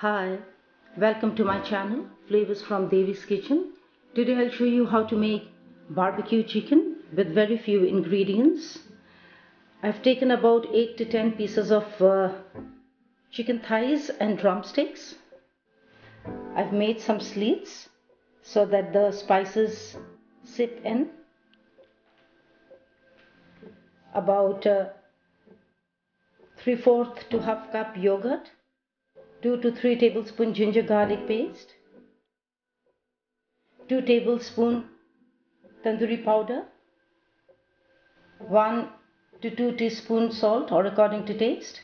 Hi, welcome to my channel Flavors from Devi's Kitchen. Today I'll show you how to make barbecue chicken with very few ingredients. I've taken about 8 to 10 pieces of chicken thighs and drumsticks. I've made some slits so that the spices sip in. About 3/4 to half cup yogurt, 2 to 3 tablespoon ginger garlic paste, 2 tablespoon tandoori powder, 1 to 2 teaspoon salt or according to taste,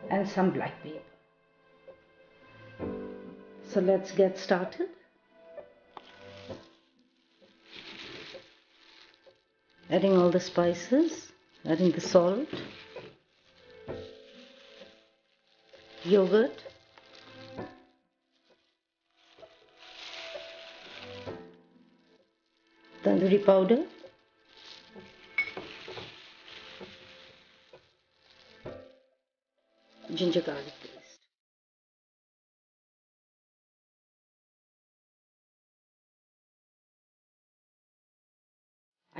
and some black pepper. So let's get started. Adding all the spices, adding the salt, yogurt, tandoori powder, ginger garlic paste.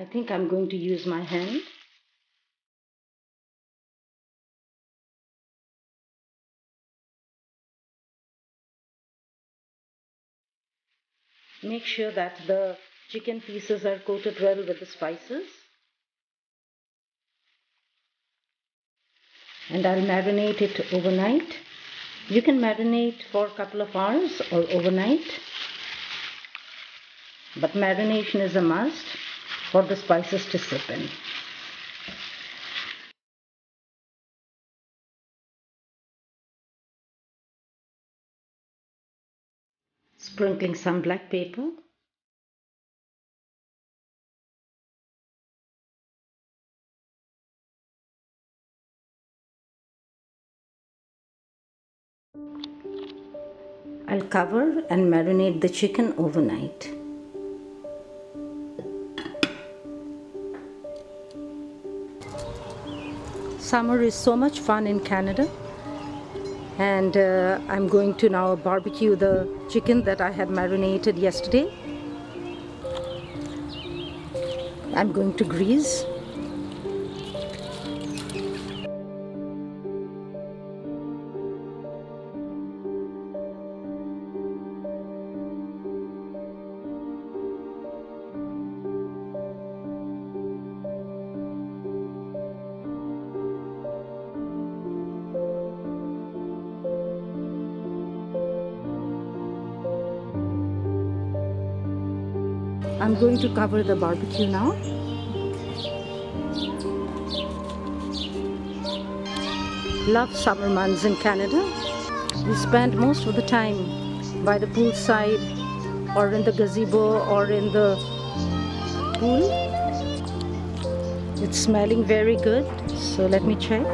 I think I'm going to use my hand. Make sure that the chicken pieces are coated well with the spices. And I'll marinate it overnight. You can marinate for a couple of hours or overnight, but marination is a must for the spices to sip in. Sprinkling some black pepper. I'll cover and marinate the chicken overnight. Summer is so much fun in Canada, and I'm going to now barbecue the chicken that I had marinated yesterday. I'm going to grease. I'm going to cover the barbecue now. Love summer months in Canada. We spend most of the time by the poolside or in the gazebo or in the pool. It's smelling very good, so let me check.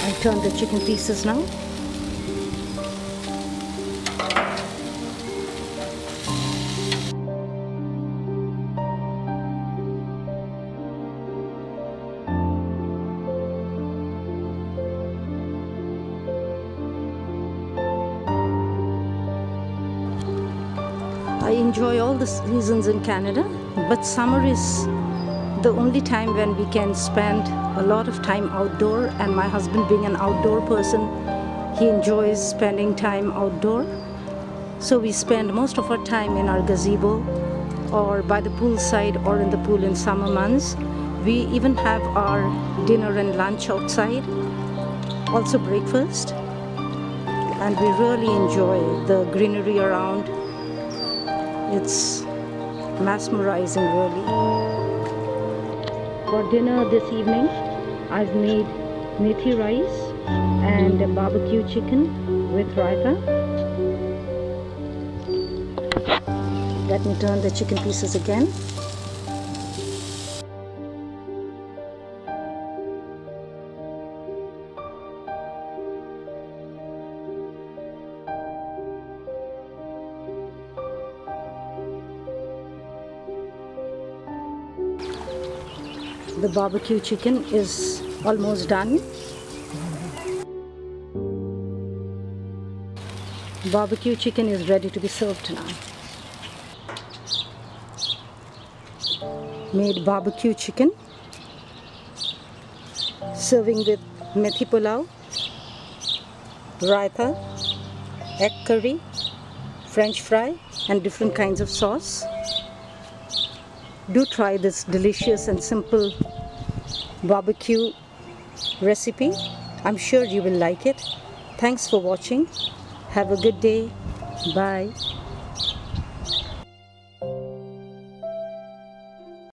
I turn the chicken pieces now. I enjoy all the seasons in Canada, but summer is the only time when we can spend a lot of time outdoor, and my husband, being an outdoor person, he enjoys spending time outdoor. So we spend most of our time in our gazebo or by the poolside or in the pool in summer months. We even have our dinner and lunch outside, also breakfast, and we really enjoy the greenery around. It's mesmerizing, really. For dinner this evening, I've made methi rice and a barbecue chicken with raita. Let me turn the chicken pieces again. The barbecue chicken is almost done. Barbecue chicken is ready to be served now. Made barbecue chicken, serving with methi pulao, raita, egg curry, French fry and different kinds of sauce. Do try this delicious and simple barbecue recipe. I'm sure you will like it. Thanks for watching. Have a good day. Bye.